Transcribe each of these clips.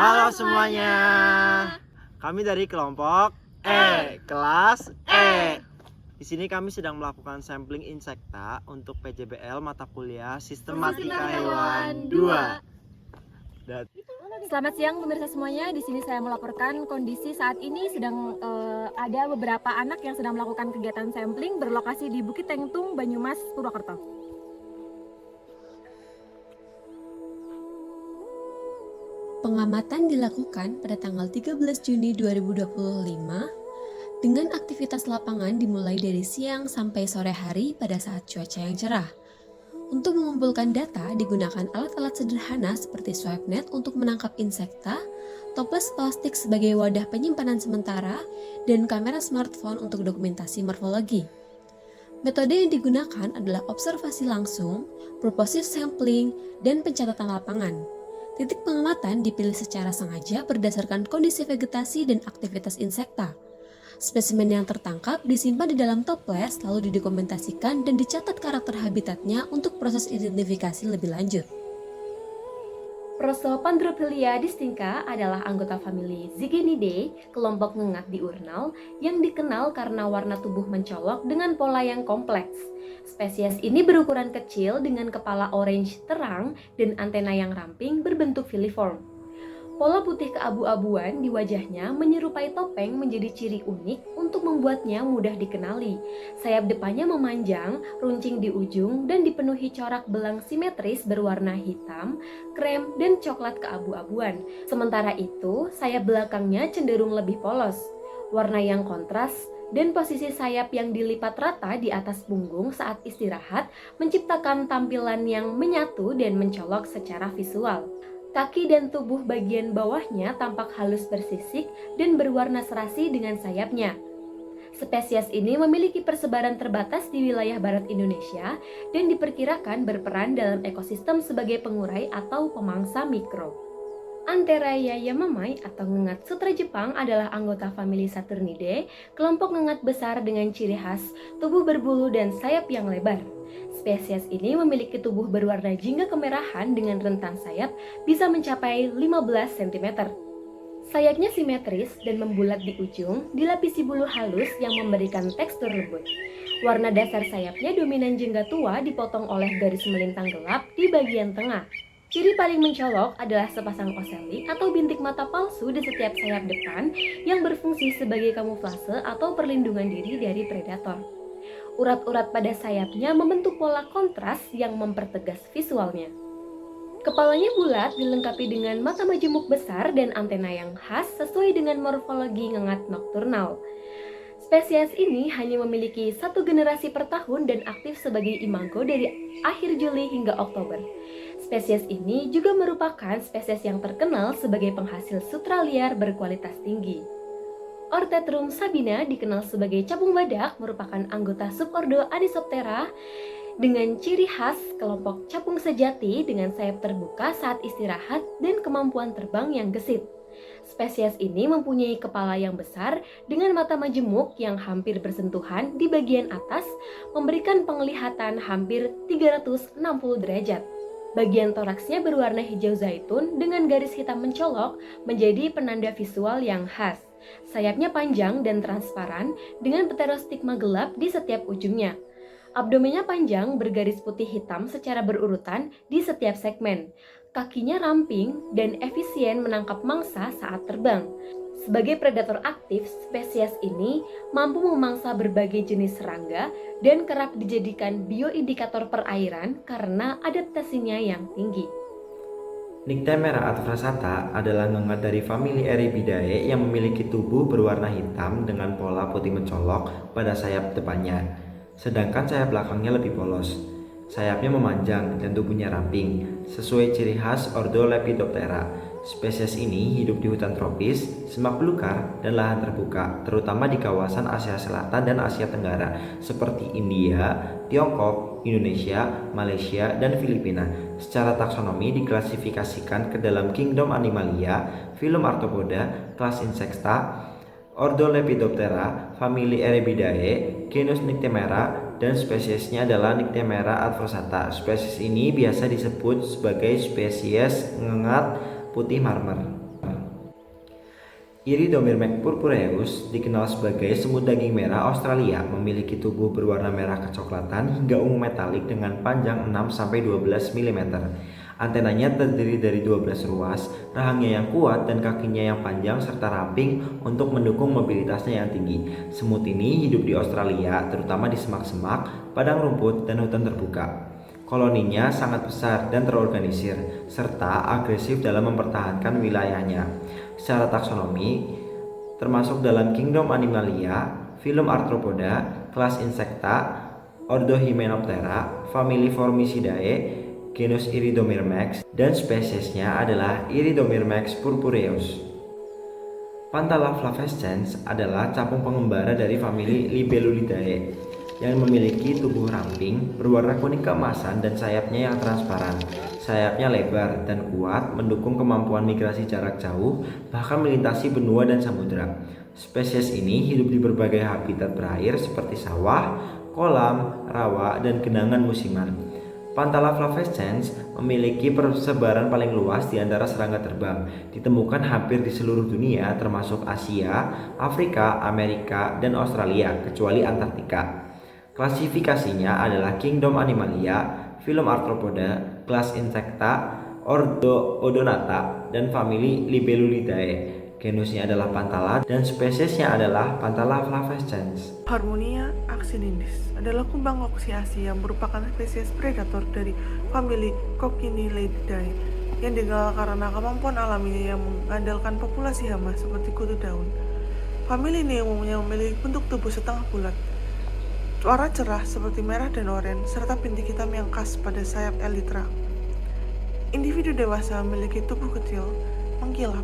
Halo semuanya. Kami dari kelompok kelas E. Di sini kami sedang melakukan sampling insekta untuk PJBL mata kuliah Sistematika Hewan 2. Selamat siang pemirsa semuanya. Di sini saya melaporkan kondisi saat ini sedang ada beberapa anak yang sedang melakukan kegiatan sampling berlokasi di Bukit Tengtung, Banyumas, Purwokerto. Pengamatan dilakukan pada tanggal 13 Juni 2025 dengan aktivitas lapangan dimulai dari siang sampai sore hari pada saat cuaca yang cerah. Untuk mengumpulkan data digunakan alat-alat sederhana seperti swipe net untuk menangkap insekta, toples plastik sebagai wadah penyimpanan sementara, dan kamera smartphone untuk dokumentasi morfologi. Metode yang digunakan adalah observasi langsung, purposive sampling, dan pencatatan lapangan. Titik pengamatan dipilih secara sengaja berdasarkan kondisi vegetasi dan aktivitas insekta. Spesimen yang tertangkap disimpan di dalam toples lalu didokumentasikan dan dicatat karakter habitatnya untuk proses identifikasi lebih lanjut. Prosopandrophylia distincta adalah anggota famili Zygenidae, kelompok ngengat diurnal, yang dikenal karena warna tubuh mencolok dengan pola yang kompleks. Spesies ini berukuran kecil dengan kepala orange terang dan antena yang ramping berbentuk filiform. Pola putih keabu-abuan di wajahnya menyerupai topeng menjadi ciri unik untuk membuatnya mudah dikenali. Sayap depannya memanjang, runcing di ujung, dan dipenuhi corak belang simetris berwarna hitam, krem, dan coklat keabu-abuan. Sementara itu, sayap belakangnya cenderung lebih polos. Warna yang kontras dan posisi sayap yang dilipat rata di atas punggung saat istirahat menciptakan tampilan yang menyatu dan mencolok secara visual. Kaki dan tubuh bagian bawahnya tampak halus bersisik dan berwarna serasi dengan sayapnya. Spesies ini memiliki persebaran terbatas di wilayah barat Indonesia dan diperkirakan berperan dalam ekosistem sebagai pengurai atau pemangsa mikro. Anteraea yamamai atau ngengat sutra Jepang adalah anggota famili Saturnidae, kelompok ngengat besar dengan ciri khas tubuh berbulu dan sayap yang lebar. Spesies ini memiliki tubuh berwarna jingga kemerahan dengan rentang sayap bisa mencapai 15 cm. Sayapnya simetris dan membulat di ujung, dilapisi bulu halus yang memberikan tekstur lembut. Warna dasar sayapnya dominan jingga tua dipotong oleh garis melintang gelap di bagian tengah. Ciri paling mencolok adalah sepasang oselli atau bintik mata palsu di setiap sayap depan yang berfungsi sebagai kamuflase atau perlindungan diri dari predator. Urat-urat pada sayapnya membentuk pola kontras yang mempertegas visualnya. Kepalanya bulat dilengkapi dengan mata majemuk besar dan antena yang khas sesuai dengan morfologi ngengat nokturnal. Spesies ini hanya memiliki satu generasi per tahun dan aktif sebagai imago dari akhir Juli hingga Oktober. Spesies ini juga merupakan spesies yang terkenal sebagai penghasil sutra liar berkualitas tinggi. Orthotrum sabina dikenal sebagai capung badak, merupakan anggota subordo Anisoptera dengan ciri khas kelompok capung sejati dengan sayap terbuka saat istirahat dan kemampuan terbang yang gesit. Spesies ini mempunyai kepala yang besar dengan mata majemuk yang hampir bersentuhan di bagian atas, memberikan penglihatan hampir 360 derajat. Bagian toraksnya berwarna hijau zaitun dengan garis hitam mencolok menjadi penanda visual yang khas. Sayapnya panjang dan transparan dengan pterostigma gelap di setiap ujungnya. Abdomennya panjang bergaris putih hitam secara berurutan di setiap segmen. Kakinya ramping dan efisien menangkap mangsa saat terbang. Sebagai predator aktif, spesies ini mampu memangsa berbagai jenis serangga dan kerap dijadikan bioindikator perairan karena adaptasinya yang tinggi. Nyctemera adfrasata adalah ngengat dari famili Erebidae yang memiliki tubuh berwarna hitam dengan pola putih mencolok pada sayap depannya, sedangkan sayap belakangnya lebih polos. Sayapnya memanjang dan tubuhnya ramping, sesuai ciri khas ordo Lepidoptera. Spesies ini hidup di hutan tropis, semak belukar, dan lahan terbuka, terutama di kawasan Asia Selatan dan Asia Tenggara, seperti India, Tiongkok, Indonesia, Malaysia, dan Filipina. Secara taksonomi diklasifikasikan ke dalam Kingdom Animalia, filum Arthropoda, kelas Insecta, ordo Lepidoptera, famili Erebidae, genus Nyctemera, dan spesiesnya adalah Nyctemera adfrasata. Spesies ini biasa disebut sebagai spesies ngengat putih marmer. Iridomirmex purpureus dikenal sebagai semut daging merah Australia, memiliki tubuh berwarna merah kecoklatan hingga ungu metalik dengan panjang 6-12 mm. Antenanya terdiri dari 12 ruas, rahangnya yang kuat dan kakinya yang panjang serta ramping untuk mendukung mobilitasnya yang tinggi. Semut ini hidup di Australia, terutama di semak-semak, padang rumput, dan hutan terbuka. Koloninya sangat besar dan terorganisir, serta agresif dalam mempertahankan wilayahnya. Secara taksonomi, termasuk dalam Kingdom Animalia, filum Arthropoda, kelas Insecta, ordo Hymenoptera, famili Formicidae, genus Iridomirmex, dan spesiesnya adalah Iridomirmex purpureus. Pantala flavescens adalah capung pengembara dari famili Libellulidae yang memiliki tubuh ramping, berwarna kuning keemasan dan sayapnya yang transparan. Sayapnya lebar dan kuat, mendukung kemampuan migrasi jarak jauh, bahkan melintasi benua dan samudera. Spesies ini hidup di berbagai habitat berair seperti sawah, kolam, rawa, dan genangan musiman. Pantala flavescens memiliki persebaran paling luas di antara serangga terbang. Ditemukan hampir di seluruh dunia termasuk Asia, Afrika, Amerika, dan Australia, kecuali Antartika. Klasifikasinya adalah Kingdom Animalia, filum Arthropoda, kelas Insecta, ordo Odonata, dan famili Libellulidae. Genusnya adalah Pantala dan spesiesnya adalah Pantala flavescens. Harmonia accidendis adalah kumbang loxiasi yang merupakan spesies predator dari famili Coccinellidae yang dikenal karena kemampuan alaminya yang mengandalkan populasi hama seperti kutu daun. Famili ini umumnya memiliki bentuk tubuh setengah bulat, warna cerah seperti merah dan oranye, serta bintik hitam yang khas pada sayap elytra. Individu dewasa memiliki tubuh kecil, mengkilap,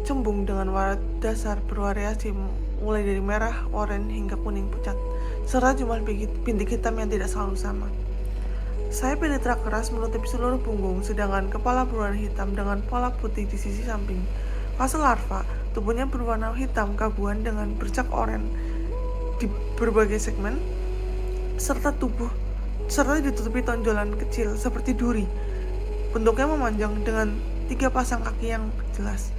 cembung dengan warna dasar bervariasi mulai dari merah, oranye hingga kuning pucat, serta jumlah bintik hitam yang tidak selalu sama. Sayap elytra keras menutupi seluruh punggung, sedangkan kepala berwarna hitam dengan pola putih di sisi samping. Fase larva, tubuhnya berwarna hitam keabuan dengan bercak oranye di berbagai segmen, serta ditutupi tonjolan kecil seperti duri. Bentuknya memanjang dengan 3 pasang kaki yang jelas,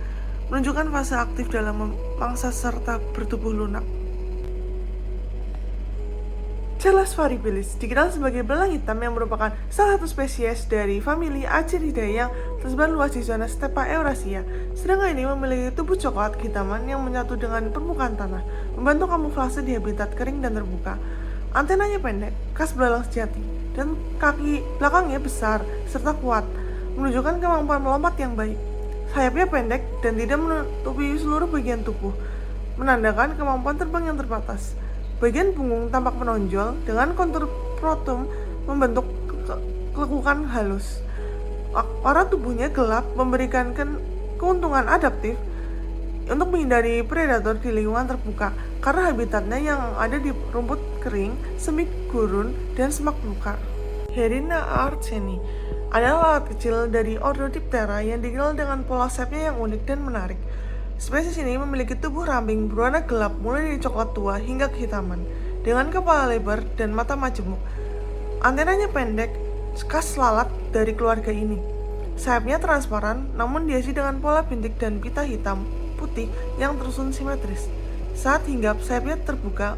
menunjukkan fase aktif dalam memangsa serta bertubuh lunak. Chelas variabilis dikenal sebagai belang hitam yang merupakan salah satu spesies dari famili Acheridae yang tersebar luas di zona stepa Eurasia. Serangga ini memiliki tubuh coklat kehitaman yang menyatu dengan permukaan tanah, membantu kamuflase di habitat kering dan terbuka. Antenanya pendek, khas belalang sejati, dan kaki belakangnya besar serta kuat, menunjukkan kemampuan melompat yang baik. Sayapnya pendek dan tidak menutupi seluruh bagian tubuh, menandakan kemampuan terbang yang terbatas. Bagian punggung tampak menonjol dengan kontur protum membentuk kelekukan halus. Warna tubuhnya gelap memberikan keuntungan adaptif untuk menghindari predator di lingkungan terbuka karena habitatnya yang ada di rumput kering, semi gurun, dan semak belukar. Herina arceni adalah lalat kecil dari ordo Diptera yang dikenal dengan pola sayapnya yang unik dan menarik. Spesies ini memiliki tubuh ramping berwarna gelap mulai dari coklat tua hingga kehitaman, dengan kepala lebar dan mata majemuk. Antenanya pendek, khas lalat dari keluarga ini. Sayapnya transparan, namun dihiasi dengan pola bintik dan pita hitam putih yang tersusun simetris. Saat hinggap, sayapnya terbuka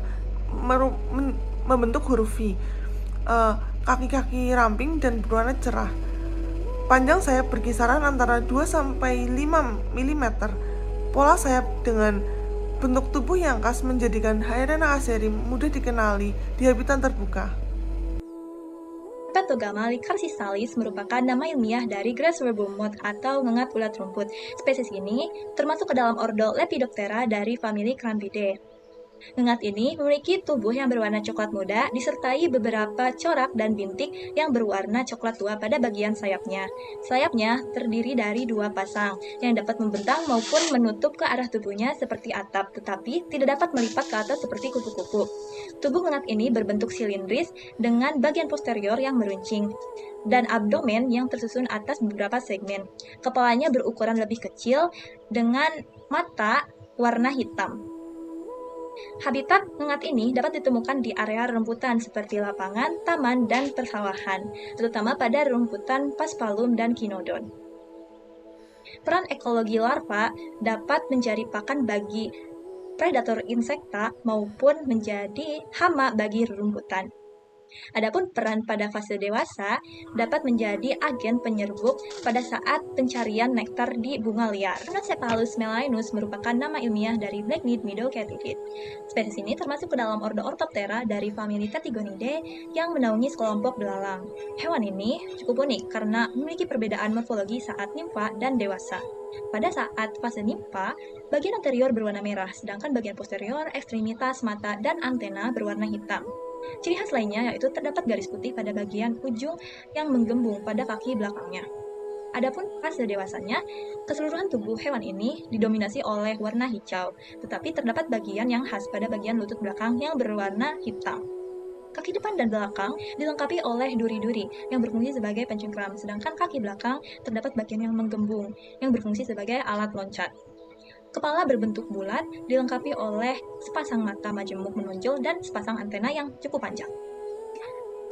membentuk huruf V. Kaki-kaki ramping dan berwarna cerah. Panjang sayap berkisaran antara 2-5 mm. Pola sayap dengan bentuk tubuh yang khas menjadikan Hairena aceri mudah dikenali di habitat terbuka. Petogama licarcisalis merupakan nama ilmiah dari Grassweber moth atau ngengat ulat rumput. Spesies ini termasuk ke dalam ordo Lepidoptera dari famili Crambidae. Ngengat ini memiliki tubuh yang berwarna coklat muda disertai beberapa corak dan bintik yang berwarna coklat tua pada bagian sayapnya. Sayapnya terdiri dari 2 pasang yang dapat membentang maupun menutup ke arah tubuhnya seperti atap, tetapi tidak dapat melipat ke atas seperti kupu-kupu. Tubuh ngengat ini berbentuk silindris dengan bagian posterior yang meruncing dan abdomen yang tersusun atas beberapa segmen. Kepalanya berukuran lebih kecil dengan mata warna hitam. Habitat ngengat ini dapat ditemukan di area rumputan seperti lapangan, taman, dan persawahan, terutama pada rumputan paspalum dan kinodon. Peran ekologi larva dapat menjadi pakan bagi predator insekta maupun menjadi hama bagi rerumputan. Adapun peran pada fase dewasa dapat menjadi agen penyerbuk pada saat pencarian nektar di bunga liar. Cephalus melainus merupakan nama ilmiah dari Blackknid Meadowcatidid. Spesies ini termasuk ke dalam ordo Orthoptera dari famili Tetigonidae yang menaungi sekelompok belalang. Hewan ini cukup unik karena memiliki perbedaan morfologi saat nimfa dan dewasa. Pada saat fase nimfa, bagian anterior berwarna merah, sedangkan bagian posterior, ekstremitas, mata, dan antena berwarna hitam. Ciri khas lainnya yaitu terdapat garis putih pada bagian ujung yang menggembung pada kaki belakangnya. Adapun fase dewasanya, keseluruhan tubuh hewan ini didominasi oleh warna hijau, tetapi terdapat bagian yang khas pada bagian lutut belakang yang berwarna hitam. Kaki depan dan belakang dilengkapi oleh duri-duri yang berfungsi sebagai pencengkram, sedangkan kaki belakang terdapat bagian yang menggembung yang berfungsi sebagai alat loncat. Kepala berbentuk bulat dilengkapi oleh sepasang mata majemuk menonjol dan sepasang antena yang cukup panjang.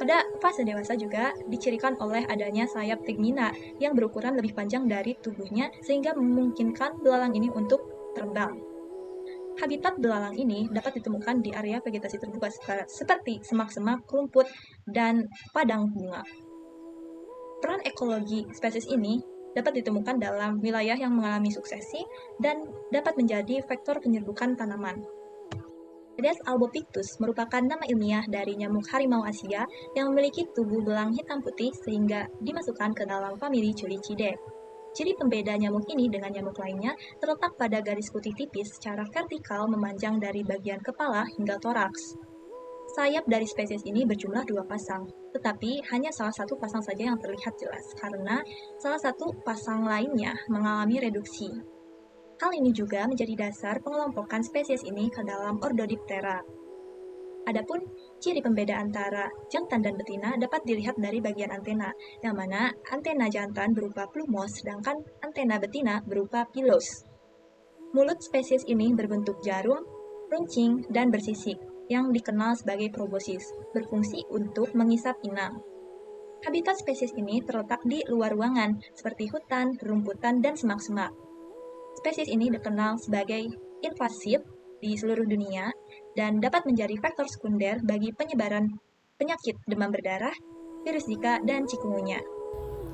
Pada fase dewasa juga dicirikan oleh adanya sayap tegmina yang berukuran lebih panjang dari tubuhnya sehingga memungkinkan belalang ini untuk terbang. Habitat belalang ini dapat ditemukan di area vegetasi terbuka seperti semak-semak, rumput, dan padang bunga. Peran ekologi spesies ini dapat ditemukan dalam wilayah yang mengalami suksesi dan dapat menjadi vektor penyerbukan tanaman. Aedes albopictus merupakan nama ilmiah dari nyamuk harimau Asia yang memiliki tubuh belang hitam putih sehingga dimasukkan ke dalam famili Culicidae. Ciri pembeda nyamuk ini dengan nyamuk lainnya terletak pada garis putih tipis secara vertikal memanjang dari bagian kepala hingga toraks. Sayap dari spesies ini berjumlah 2 pasang, tetapi hanya salah satu pasang saja yang terlihat jelas karena salah satu pasang lainnya mengalami reduksi. Hal ini juga menjadi dasar pengelompokan spesies ini ke dalam ordo Diptera. Adapun ciri pembeda antara jantan dan betina dapat dilihat dari bagian antena, yang mana antena jantan berupa plumos sedangkan antena betina berupa pilos. Mulut spesies ini berbentuk jarum, runcing, dan bersisik yang dikenal sebagai proboscis, berfungsi untuk mengisap inang. Habitat spesies ini terletak di luar ruangan, seperti hutan, rumputan, dan semak-semak. Spesies ini dikenal sebagai invasif di seluruh dunia dan dapat menjadi faktor sekunder bagi penyebaran penyakit demam berdarah, virus Zika, dan chikungunya.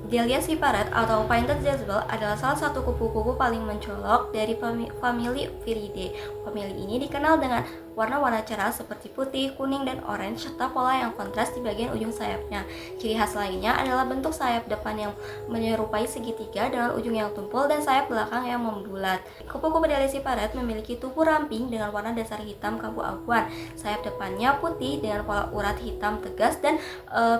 Delia Siparet atau Painted Jezebel adalah salah satu kupu-kupu paling mencolok dari famili Viridae. Famili ini dikenal dengan warna-warna cerah seperti putih, kuning, dan orange serta pola yang kontras di bagian ujung sayapnya. Ciri khas lainnya adalah bentuk sayap depan yang menyerupai segitiga dengan ujung yang tumpul dan sayap belakang yang membulat. Kupu-kupu Delia Siparet memiliki tubuh ramping dengan warna dasar hitam keabu-abuan. Sayap depannya putih dengan pola urat hitam tegas dan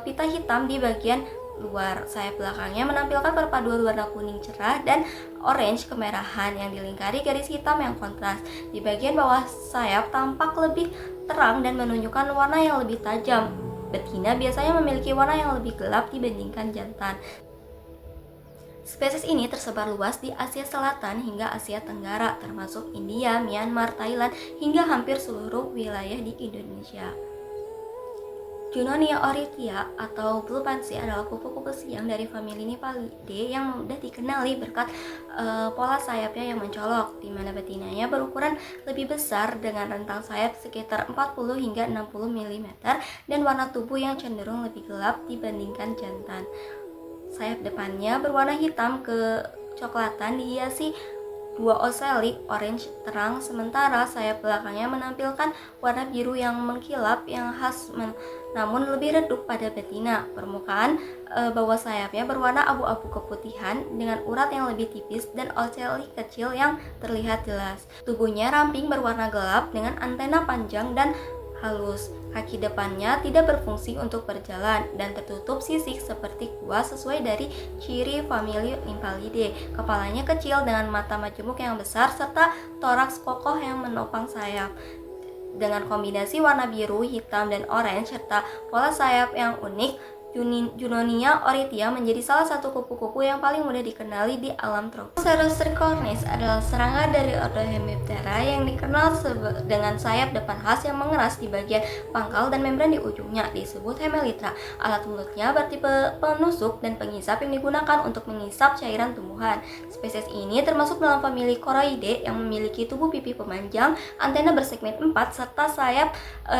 pita hitam di bagian luar. Sayap belakangnya menampilkan perpaduan warna kuning cerah dan orange kemerahan yang dilingkari garis hitam yang kontras. Di bagian bawah sayap tampak lebih terang dan menunjukkan warna yang lebih tajam. Betina biasanya memiliki warna yang lebih gelap dibandingkan jantan. Spesies ini tersebar luas di Asia Selatan hingga Asia Tenggara, termasuk India, Myanmar, Thailand, hingga hampir seluruh wilayah di Indonesia. Junonia oritia atau Blue Pansy adalah kupu-kupu siang dari famili Nymphalidae yang mudah dikenali berkat pola sayapnya yang mencolok, di mana betinanya berukuran lebih besar dengan rentang sayap sekitar 40 hingga 60 mm dan warna tubuh yang cenderung lebih gelap dibandingkan jantan. Sayap depannya berwarna hitam kecoklatan dihiasi 2 oselik orange terang, sementara sayap belakangnya menampilkan warna biru yang mengkilap yang khas namun lebih redup pada betina. Permukaan bawah sayapnya berwarna abu-abu keputihan dengan urat yang lebih tipis dan oselik kecil yang terlihat jelas. Tubuhnya ramping berwarna gelap dengan antena panjang dan halus. Kaki depannya tidak berfungsi untuk berjalan dan tertutup sisik seperti kuas sesuai dari ciri famili Nymphalidae. Kepalanya kecil dengan mata majemuk yang besar serta toraks kokoh yang menopang sayap. Dengan kombinasi warna biru, hitam, dan orange serta pola sayap yang unik, Junonia oritia menjadi salah satu kupu-kupu yang paling mudah dikenali di alam tropis. Cerus tricornis adalah serangga dari ordo Hemiptera yang dikenal dengan sayap depan khas yang mengeras di bagian pangkal dan membran di ujungnya, disebut hemelytra. Alat mulutnya bertipe penusuk dan penghisap yang digunakan untuk menghisap cairan tumbuhan. Spesies ini termasuk dalam famili Choroidae yang memiliki tubuh pipi pemanjang, antena bersegmen 4, serta sayap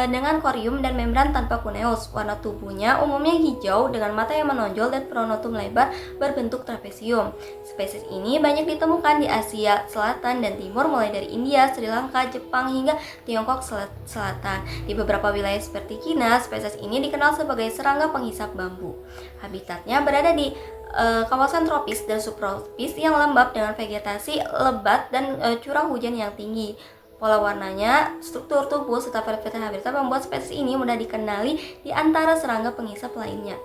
dengan korium dan membran tanpa kuneus. Warna tubuhnya umumnya hijau dengan mata yang menonjol dan pronotum lebar berbentuk trapesium. Spesies ini banyak ditemukan di Asia Selatan dan Timur, mulai dari India, Sri Lanka, Jepang hingga Tiongkok Selatan. Di beberapa wilayah seperti China, spesies ini dikenal sebagai serangga penghisap bambu. Habitatnya berada di kawasan tropis dan subtropis yang lembab dengan vegetasi lebat dan curah hujan yang tinggi. Pola warnanya, struktur tubuh, serta habitat membuat spesies ini mudah dikenali di antara serangga penghisap lainnya.